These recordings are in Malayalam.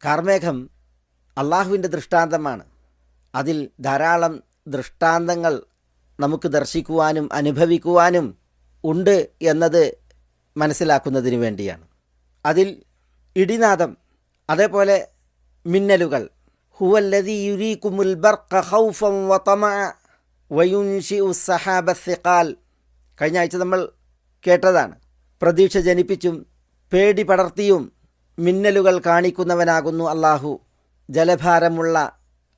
കാർമേഘം അള്ളാഹുവിൻ്റെ ദൃഷ്ടാന്തമാണ്. അതിൽ ധാരാളം ദൃഷ്ടാന്തങ്ങൾ നമുക്ക് ദർശിക്കുവാനും അനുഭവിക്കുവാനും ഉണ്ട് എന്നത് മനസ്സിലാക്കുന്നതിന് വേണ്ടിയാണ്. അതിൽ ഇടിനാദം, അതേപോലെ മിന്നലുകൾ. ഹുവല്ലദീ യുരീകുമുൽ ബർഖ ഖൗഫൻ വതമഅ വയുൻഷിഉ സഹാബ സിഖാൽ. കഴിഞ്ഞ ആഴ്ച നമ്മൾ കേട്ടതാണ്. പ്രതീക്ഷ ജനിപ്പിച്ചും പേടി പടർത്തിയും മിന്നലുകൾ കാണിക്കുന്നവനാകുന്നു അള്ളാഹു. ജലഭാരമുള്ള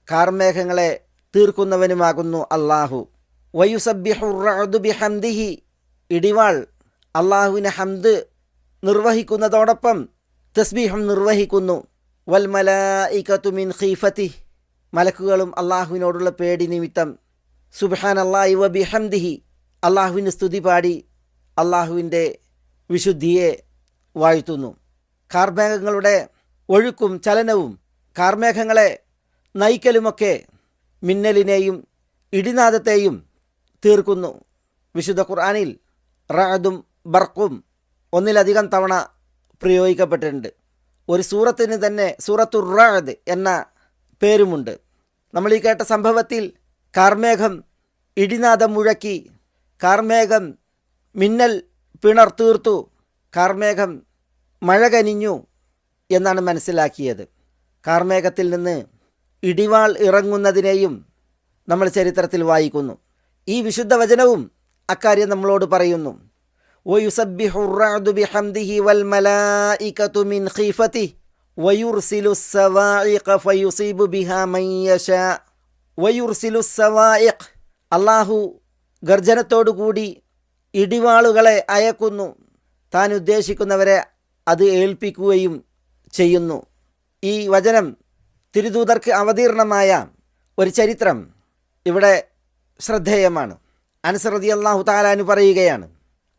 കാർമേഘങ്ങളെ തീർക്കുന്നവനുമാകുന്നു അള്ളാഹു. വയുസബ്ബിഹുർ റഅദു ബിഹംദിഹി. ഇടിവാൾ അള്ളാഹുവിനെ ഹംദ് നിർവഹിക്കുന്നതോടൊപ്പം തസ്ബീഹും നിർവഹിക്കുന്നു. വൽ മലായികതു മിൻ ഖീഫതിഹി. മലക്കുകളും അള്ളാഹുവിനോടുള്ള പേടി നിമിത്തം സുബ്ഹാനല്ലാഹി വ ബിഹംദിഹി അള്ളാഹുവിന് സ്തുതി പാടി അള്ളാഹുവിൻ്റെ വിശുദ്ധിയെ വാഴ്ത്തുന്നു. കാർമേഘങ്ങളുടെ ഒഴുക്കും ചലനവും കാർമേഘങ്ങളെ നയിക്കലുമൊക്കെ മിന്നലിനെയും ഇടിനാദത്തെയും തീർക്കുന്നു. വിശുദ്ധ ഖുർആനിൽ റഅദും ബർഖും ഒന്നിലധികം തവണ പ്രയോഗിക്കപ്പെട്ടിട്ടുണ്ട്. ഒരു സൂറത്തിന് തന്നെ സൂറത്തുർ റഅദ് എന്ന പേരുമുണ്ട്. നമ്മൾ ഈ കേട്ട സംഭവത്തിൽ കാർമേഘം ഇടിനാദം മുഴക്കി, കാർമേഘം മിന്നൽ പിണർ തീർത്തു, കാർമേഘം മഴ കനിഞ്ഞു എന്നാണ് മനസ്സിലാക്കിയത്. കാർമേഘത്തിൽ നിന്ന് ഇടിവാൾ ഇറങ്ങുന്നതിനെയും നമ്മൾ ചരിത്രത്തിൽ വായിക്കുന്നു. ഈ വിശുദ്ധ വചനവും അക്കാര്യം നമ്മളോട് പറയുന്നു. വയുസബ്ബിഹുർ റഅദു ബിഹംദിഹി വൽ മലായികതു മിൻ ഖീഫതിഹി വയുർസിലു സ്സവാഇഖ ഫയുസീബു ബിഹാ മൻ യശാ. വയുർസിലു സ്സവാഇഖ. അല്ലാഹു ഗർജനത്തോടുകൂടി ഇടിവാളുകളെ അയക്കുന്നു. താൻ ഉദ്ദേശിക്കുന്നവരെ അത് ഏൽപ്പിക്കുകയും ചെയ്യുന്നു. ഈ വചനം തിരുദൂതർക്ക് അവതീർണമായ ഒരു ചരിത്രം ഇവിടെ ശ്രദ്ധേയമാണ്. അനസ് റളിയല്ലാഹു തആല അൻഹു പറയുകയാണ്,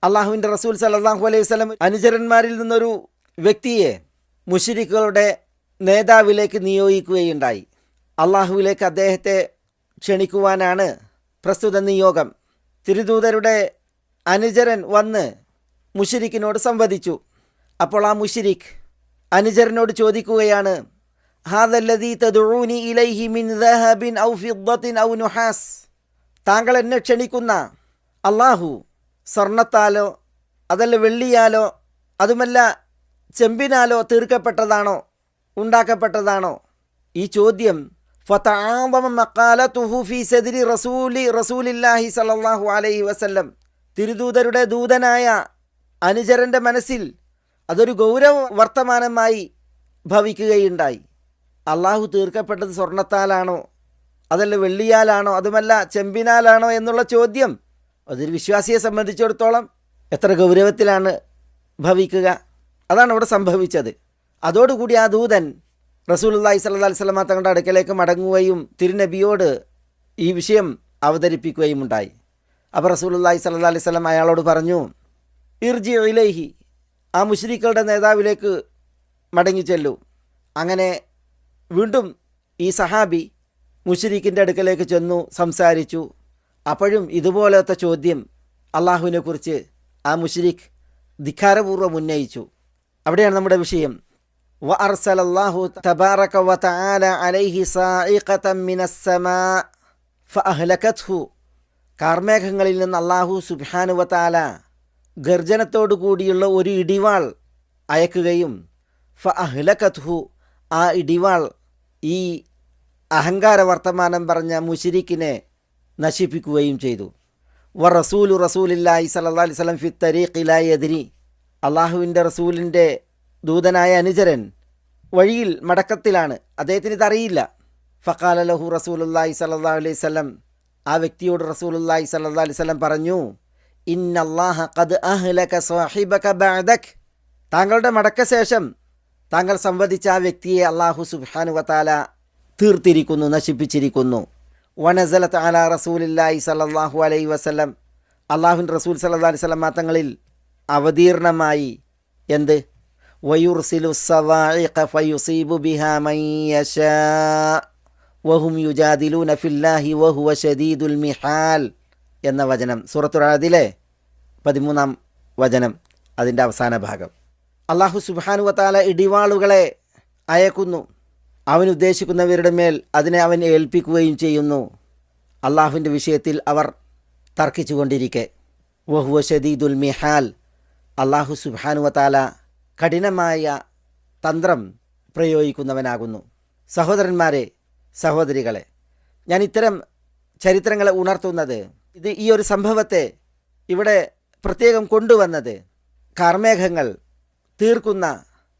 അള്ളാഹുവിൻ്റെ റസൂൽ സല്ലല്ലാഹു അലൈഹി വസല്ലം അനുചരന്മാരിൽ നിന്നൊരു വ്യക്തിയെ മുശ്രിക്കുകളുടെ നേതാവിലേക്ക് നിയോഗിക്കുകയുണ്ടായി. അള്ളാഹുവിലേക്ക് അദ്ദേഹത്തെ ക്ഷണിക്കുവാനാണ് പ്രസ്തുത നിയോഗം. തിരുദൂതരുടെ അനുചരൻ വന്ന് മുശ്രിക്കിനോട് സംവദിച്ചു. അപ്പോൾ ആ മുശ്രിക്ക് അനുചരനോട് ചോദിക്കുകയാണ്, ഹാദല്ലദീ തദ്ഊനി ഇലൈഹി മിൻ ദഹബിൻ ഔ ഫിദ്ദത്തിൻ ഔ നുഹാസ്. താങ്കൾ എന്നെ ക്ഷണിക്കുന്ന അള്ളാഹു സ്വർണത്താലോ അതല്ല വെള്ളിയാലോ അതുമല്ല ചെമ്പിനാലോ തീർക്കപ്പെട്ടതാണോ, ഉണ്ടാക്കപ്പെട്ടതാണോ? ഈ ചോദ്യം ഫതആദമ മഖാലതുഹു ഫീ സദ്രി റസൂലില്ലാഹി സ്വല്ലല്ലാഹു അലൈഹി വസല്ലം. തിരുദൂതരുടെ ദൂതനായ അനുചരൻ്റെ മനസ്സിൽ അതൊരു ഗൗരവ വർത്തമാനമായി ഭവിക്കുകയുണ്ടായി. അള്ളാഹു തീർക്കപ്പെട്ടത് സ്വർണത്താലാണോ അതല്ല വെള്ളിയാലാണോ അതുമല്ല ചെമ്പിനാലാണോ എന്നുള്ള ചോദ്യം അതൊരു വിശ്വാസിയെ സംബന്ധിച്ചിടത്തോളം എത്ര ഗൗരവത്തിലാണ് ഭവിക്കുക. അതാണ് അവിടെ സംഭവിച്ചത്. അതോടുകൂടി ആ ദൂതൻ റസൂലുള്ളാഹി സ്വല്ലല്ലാഹു അലൈഹി വസല്ലം തങ്ങളുടെ അടുക്കലേക്ക് മടങ്ങുകയും തിരുനബിയോട് ഈ വിഷയം അവതരിപ്പിക്കുകയും ഉണ്ടായി. അപ്പോൾ റസൂലുള്ളാഹി സ്വല്ലല്ലാഹു അലൈഹി വസല്ലം അയാളോട് പറഞ്ഞു, ഇർജി ഇലൈഹി, ആ മുശ്രിക്കുകളുടെ നേതാവിലേക്ക് മടങ്ങിച്ചെല്ലൂ. അങ്ങനെ വീണ്ടും ഈ സഹാബി മുശ്രിക്കിൻ്റെ അടുക്കലേക്ക് ചെന്നു സംസാരിച്ചു. അപ്പോഴും ഇതുപോലത്തെ ചോദ്യം അള്ളാഹുവിനെക്കുറിച്ച് ആ മുശ്രിക്ക് ധിക്കാരപൂർവ്വം ഉന്നയിച്ചു. അവിടെയാണ് നമ്മുടെ വിഷയം. വ അർസലല്ലാഹു തബാറക വ തആല അലൈഹി സായിഖതൻ മിനസ്സമാ ഫഅഹ്ലകത്ഹു. കാർമേഘങ്ങളിൽ നിന്ന് അള്ളാഹു സുബ്ഹാനഹു വ തആല ഗർജനത്തോടു കൂടിയുള്ള ഒരു ഇടിവാൾ അയക്കുകയും ഫഅഹ്ലകത്ഹു, ആ ഇടിവാൾ ഈ അഹങ്കാര വർത്തമാനം പറഞ്ഞ മുശ്രിക്കിനെ നശിപ്പിക്കുകയും ചെയ്തു. വ റസൂലില്ലാഹി സ്വല്ലല്ലാഹു അലൈഹി വസല്ലം ഫി തരീഖി ലാ യദ്രി. അള്ളാഹുവിൻ്റെ റസൂലിൻ്റെ ദൂതനായ അനുചരൻ വഴിയിൽ മടക്കത്തിലാണ്, അദ്ദേഹത്തിന് ഇതറിയില്ല. ഫഖാല ലഹു റസൂലുള്ളാഹി സ്വല്ലല്ലാഹു അലൈഹി വസല്ലം, ആ വ്യക്തിയോട് റസൂലുള്ളാഹി സ്വല്ലല്ലാഹു അലൈഹി വസല്ലം പറഞ്ഞു, ഇന്നല്ലാഹ ഖദ് അഹ്ലക സാഹിബക ബഅദക്. താങ്കളുടെ മടക്കശേഷം താങ്കൾ സംവദിച്ച ആ വ്യക്തിയെ അള്ളാഹു സുബ്ഹാനഹു വ തആല തീർത്തിരിക്കുന്നു, നശിപ്പിച്ചിരിക്കുന്നു. വനസലത്ത് അലാ റസൂലില്ലാഹി സ്വല്ലല്ലാഹു അലൈഹി വസല്ലം, അള്ളാഹുവിൻ്റെ റസൂൽ സ്വല്ലല്ലാഹു അലൈഹി വസല്ലം തങ്ങളിൽ അവതീർണമായി എന്ത്? വയുർസിലു സവാഇഖ ഫയുസീബു ബിഹാ മൻ യശാ വഹും യുജാദിലൂന ഫില്ലാഹി വഹുവ ശദീദുൽ മിഹാൽ എന്ന വചനം, സൂറത്തുൽ റഅദിലെ 13-ാം വചനം, അതിൻ്റെ അവസാന ഭാഗം. അള്ളാഹു സുബ്ഹാനഹു വ തആല ഇടിവാളുകളെ അയക്കുന്നു. അവൻ ഉദ്ദേശിക്കുന്നവരുടെ മേൽ അതിനെ അവൻ ഏൽപ്പിക്കുകയും ചെയ്യുന്നു. അള്ളാഹുവിൻ്റെ വിഷയത്തിൽ അവർ തർക്കിച്ചുകൊണ്ടിരിക്കെ വഹുവ ഷദീദുൽ മിഹാൽ, അള്ളാഹു സുബ്ഹാനഹു വ തആല കഠിനമായ തന്ത്രം പ്രയോഗിക്കുന്നവനാകുന്നു. സഹോദരന്മാരെ, സഹോദരികളെ, ഞാൻ ഇത്തരം ചരിത്രങ്ങളെ ഉണർത്തുന്നത്, ഈ ഒരു സംഭവത്തെ ഇവിടെ പ്രത്യേകം കൊണ്ടുവന്നത് കാർമേഘങ്ങൾ തീർക്കുന്ന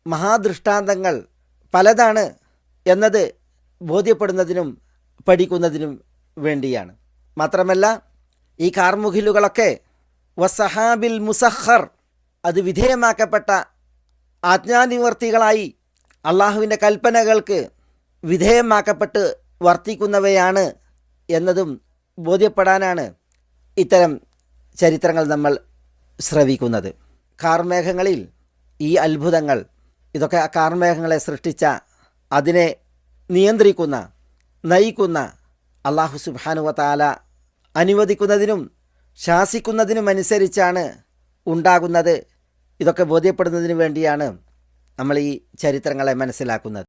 മഹാദൃഷ്ടാന്തങ്ങൾ പലതാണ് എന്നത് ബോധ്യപ്പെടുന്നതിനും പഠിക്കുന്നതിനും വേണ്ടിയാണ്. മാത്രമല്ല ഈ കാർമുകിലുകളൊക്കെ വസഹാബിൽ മുസഖർ, അത് വിധേയമാക്കപ്പെട്ട ആജ്ഞാനിവർത്തികളായി അള്ളാഹുവിൻ്റെ കൽപ്പനകൾക്ക് വിധേയമാക്കപ്പെട്ട് വർത്തിക്കുന്നവയാണ് എന്നതും ബോധ്യപ്പെടാനാണ് ഇത്തരം ചരിത്രങ്ങൾ നമ്മൾ ശ്രവിക്കുന്നത്. കാർമേഘങ്ങളിൽ ഈ അത്ഭുതങ്ങൾ, ഇതൊക്കെ ആ കാർമേഘങ്ങളെ സൃഷ്ടിച്ച, അതിനെ നിയന്ത്രിക്കുന്ന, നയിക്കുന്ന അള്ളാഹു സുബ്ഹാനഹു വ തആല അനുവദിക്കുന്നതിനും ശാസിക്കുന്നതിനുമനുസരിച്ചാണ് ഉണ്ടാകുന്നത്. ഇതൊക്കെ ബോധ്യപ്പെടുന്നതിന് വേണ്ടിയാണ് നമ്മൾ ഈ ചരിത്രങ്ങളെ മനസ്സിലാക്കുന്നത്.